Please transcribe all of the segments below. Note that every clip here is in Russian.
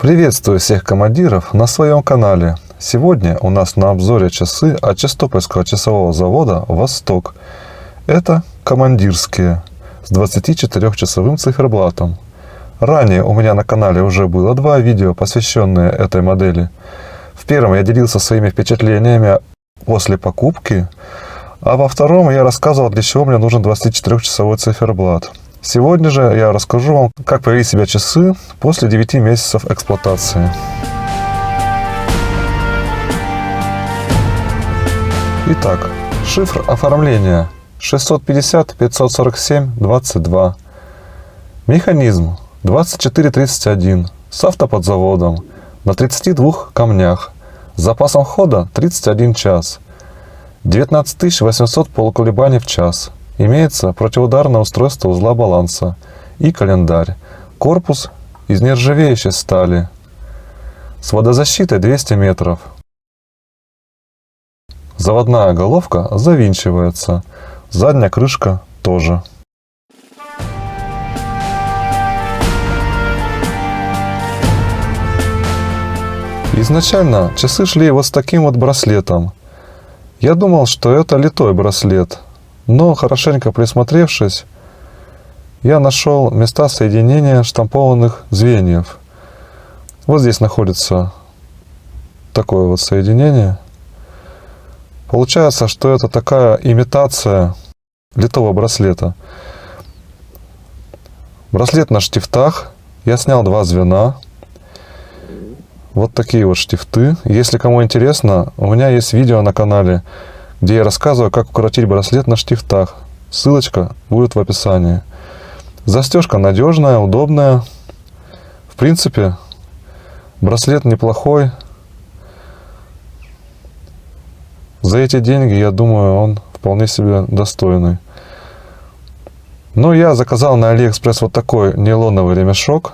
Приветствую всех командиров на своем канале. Сегодня у нас на обзоре часы от Чистопольского часового завода «Восток». Это командирские с 24-часовым циферблатом. Ранее у меня на канале уже было два видео, посвященные этой модели. В первом я делился своими впечатлениями после покупки, а во втором я рассказывал, для чего мне нужен 24-часовой циферблат. Сегодня же я расскажу вам, как повели себя часы после 9 месяцев эксплуатации. Итак, шифр оформления 650-547-22. Механизм 2431 с автоподзаводом на 32 камнях с запасом хода 31 час. 19 800 полуколебаний в час. Имеется противоударное устройство узла баланса и календарь. Корпус из нержавеющей стали. С водозащитой 200 метров. Заводная головка завинчивается. Задняя крышка тоже. Изначально часы шли вот с таким вот браслетом. Я думал, что это литой браслет. Но, хорошенько присмотревшись, я нашел места соединения штампованных звеньев. Вот здесь находится такое вот соединение. Получается, что это такая имитация литого браслета. Браслет на штифтах. Я снял два звена. Вот такие вот штифты. Если кому интересно, у меня есть видео на канале, где я рассказываю, как укоротить браслет на штифтах. Ссылочка будет в описании. Застежка надежная, удобная. В принципе, браслет неплохой. За эти деньги, я думаю, он вполне себе достойный. Но я заказал на Алиэкспресс вот такой нейлоновый ремешок.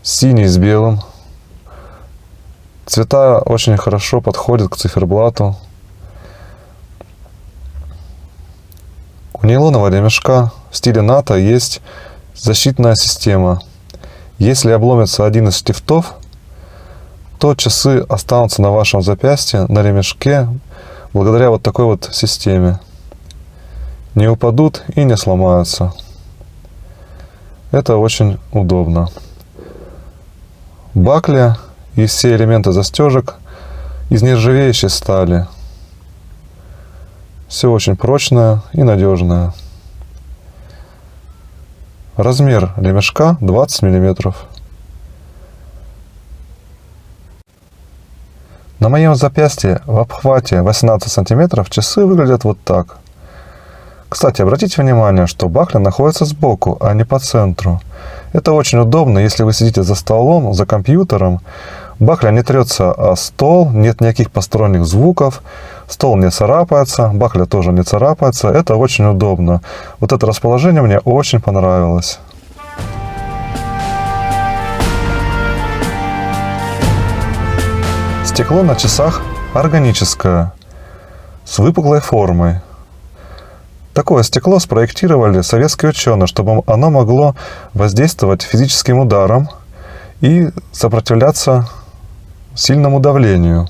Синий с белым. Цвета очень хорошо подходят к циферблату. У нейлонового ремешка в стиле НАТО есть защитная система. Если обломится один из штифтов, то часы останутся на вашем запястье, на ремешке, благодаря вот такой вот системе. Не упадут и не сломаются. Это очень удобно. Бакля и все элементы застежек из нержавеющей стали. Все очень прочное и надежное. Размер ремешка 20 мм. На моем запястье в обхвате 18 см часы выглядят вот так. Кстати, обратите внимание, что бакля находится сбоку, а не по центру. Это очень удобно, если вы сидите за столом, за компьютером. Бакля не трется о стол, нет никаких посторонних звуков, стол не царапается, бакля тоже не царапается. Это очень удобно. Вот это расположение мне очень понравилось. Стекло на часах органическое, с выпуклой формой. Такое стекло спроектировали советские ученые, чтобы оно могло воздействовать физическим ударом и сопротивляться сильному давлению.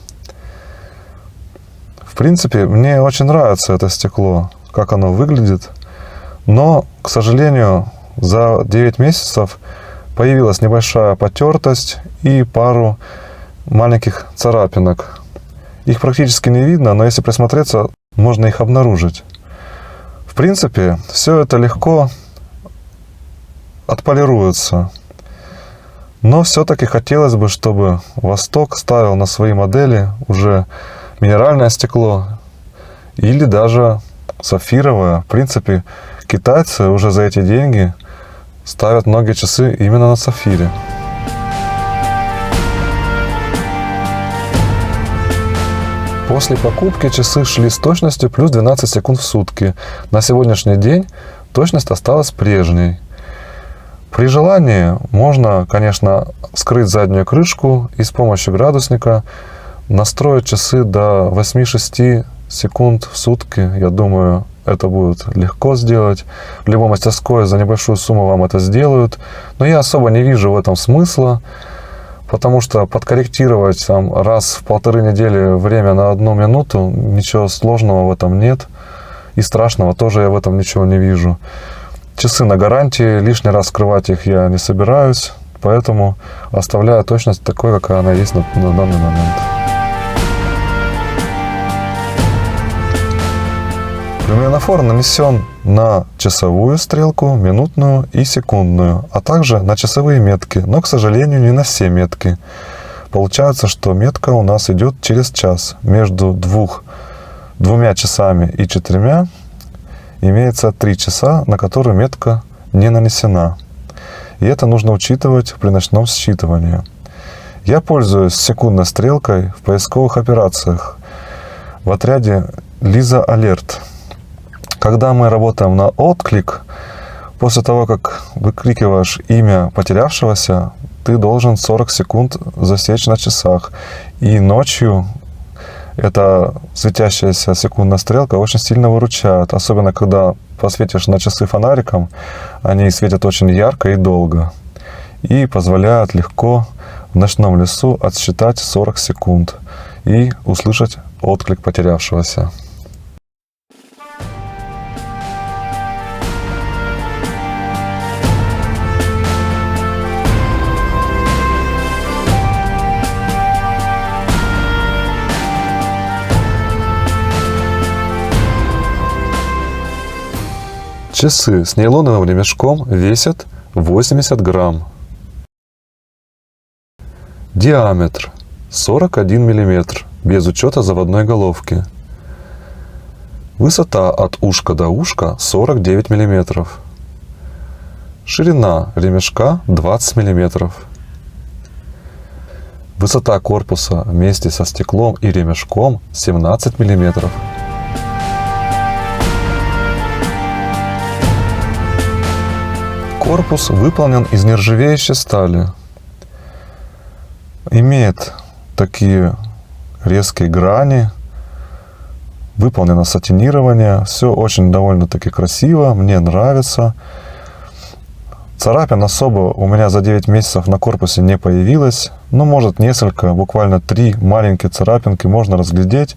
В принципе, мне очень нравится это стекло, как оно выглядит. Но, к сожалению, за 9 месяцев появилась небольшая потертость и пару маленьких царапинок. Их практически не видно, но если присмотреться, можно их обнаружить. В принципе, все это легко отполируется. Но все-таки хотелось бы, чтобы Восток ставил на свои модели уже минеральное стекло или даже сапфировое. В принципе, китайцы уже за эти деньги ставят многие часы именно на сапфире. После покупки часы шли с точностью плюс 12 секунд в сутки. На сегодняшний день точность осталась прежней. При желании можно, конечно, вскрыть заднюю крышку и с помощью градусника настроить часы до 8-6 секунд в сутки. Я думаю, это будет легко сделать. В любой мастерской за небольшую сумму вам это сделают. Но я особо не вижу в этом смысла, потому что подкорректировать там, раз в 1,5 недели время на 1 минуту, ничего сложного в этом нет. И страшного тоже я в этом ничего не вижу. Часы на гарантии, лишний раз скрывать их я не собираюсь, поэтому оставляю точность такой, какая она есть на данный момент. Люминофор нанесен на часовую стрелку, минутную и секундную, а также на часовые метки, но, к сожалению, не на все метки. Получается, что метка у нас идет через час. Между 2 часами и 4 имеется 3 часа, на которые метка не нанесена. И это нужно учитывать при ночном считывании. Я пользуюсь секундной стрелкой в поисковых операциях в отряде Лиза Алерт. Когда мы работаем на отклик, после того, как выкрикиваешь имя потерявшегося, ты должен 40 секунд засечь на часах. И ночью эта светящаяся секундная стрелка очень сильно выручает. Особенно, когда посветишь на часы фонариком, они светят очень ярко и долго. И позволяют легко в ночном лесу отсчитать 40 секунд и услышать отклик потерявшегося. Часы с нейлоновым ремешком весят 80 грамм. Диаметр 41 миллиметр, без учета заводной головки. Высота от ушка до ушка 49 миллиметров. Ширина ремешка 20 миллиметров. Высота корпуса вместе со стеклом и ремешком 17 миллиметров. Корпус выполнен из нержавеющей стали. Имеет такие резкие грани. Выполнено сатинирование. Все очень довольно-таки красиво. Мне нравится. Царапин особо у меня за 9 месяцев на корпусе не появилось. Ну, может, несколько, буквально 3 маленькие царапинки можно разглядеть,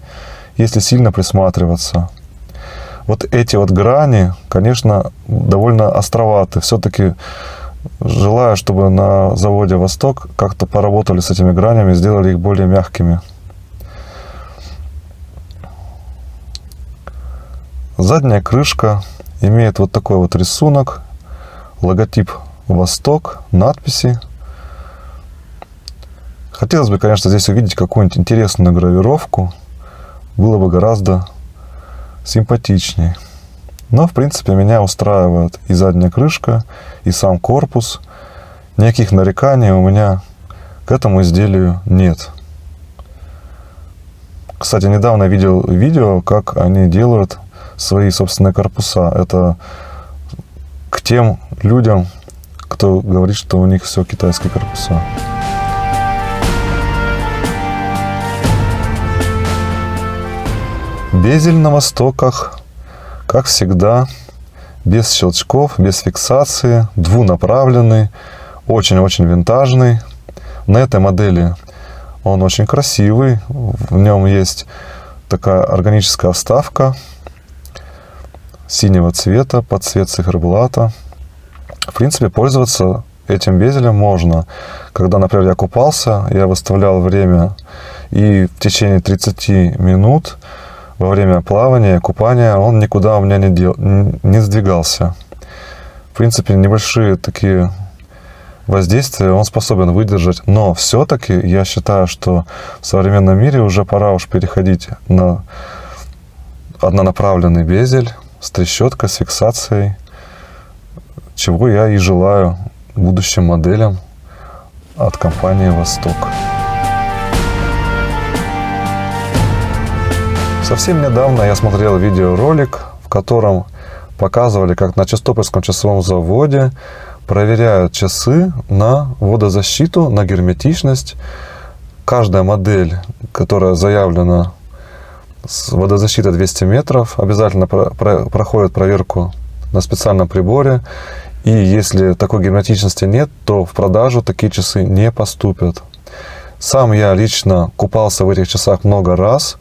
если сильно присматриваться. Вот эти вот грани, конечно, довольно островаты. Все-таки желаю, чтобы на заводе «Восток» как-то поработали с этими гранями, сделали их более мягкими. Задняя крышка имеет вот такой вот рисунок. Логотип «Восток», надписи. Хотелось бы, конечно, здесь увидеть какую-нибудь интересную гравировку. Было бы гораздо симпатичней. Но, в принципе, меня устраивает и задняя крышка, и сам корпус. Никаких нареканий у меня к этому изделию нет. Кстати, недавно видел видео, как они делают свои собственные корпуса. Это к тем людям, кто говорит, что у них все китайские корпуса. Безель на «Востоках», как всегда, без щелчков, без фиксации, двунаправленный, очень-очень винтажный. На этой модели он очень красивый, в нем есть такая органическая вставка синего цвета под цвет циферблата. В принципе, пользоваться этим безелем можно. Когда, например, я купался, я выставлял время, и в течение 30 минут во время плавания, купания он никуда у меня не сдвигался. В принципе, небольшие такие воздействия он способен выдержать. Но все-таки я считаю, что в современном мире уже пора уж переходить на однонаправленный безель с трещоткой, с фиксацией, чего я и желаю будущим моделям от компании «Восток». Совсем недавно я смотрел видеоролик, в котором показывали, как на Чистопольском часовом заводе проверяют часы на водозащиту, на герметичность. Каждая модель, которая заявлена водозащита 200 метров, обязательно проходит проверку на специальном приборе. И если такой герметичности нет, то в продажу такие часы не поступят. Сам я лично купался в этих часах много раз,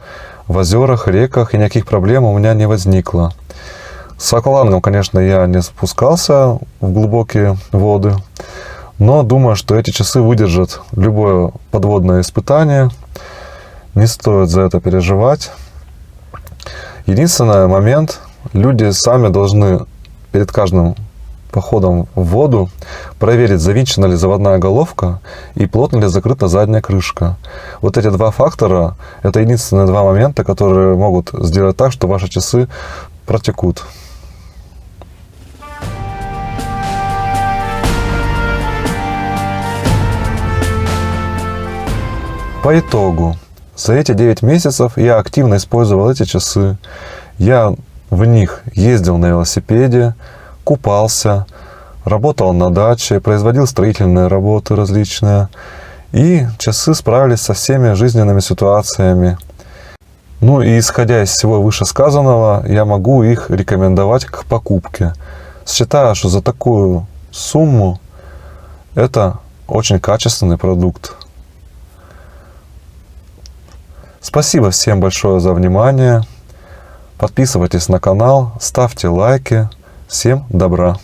в озерах, реках, и никаких проблем у меня не возникло. С аквалангом, конечно, я не спускался в глубокие воды, но думаю, что эти часы выдержат любое подводное испытание. Не стоит за это переживать. Единственный момент, люди сами должны перед каждым походом в воду проверить, завинчена ли заводная головка и плотно ли закрыта задняя крышка. Вот эти два фактора, это единственные два момента, которые могут сделать так, что ваши часы протекут. По итогу, за эти 9 месяцев я активно использовал эти часы. Я в них ездил на велосипеде, купался, работал на даче, производил строительные работы различные. И часы справились со всеми жизненными ситуациями. Ну и исходя из всего вышесказанного, я могу их рекомендовать к покупке. Считаю, что за такую сумму это очень качественный продукт. Спасибо всем большое за внимание. Подписывайтесь на канал, ставьте лайки. Всем добра!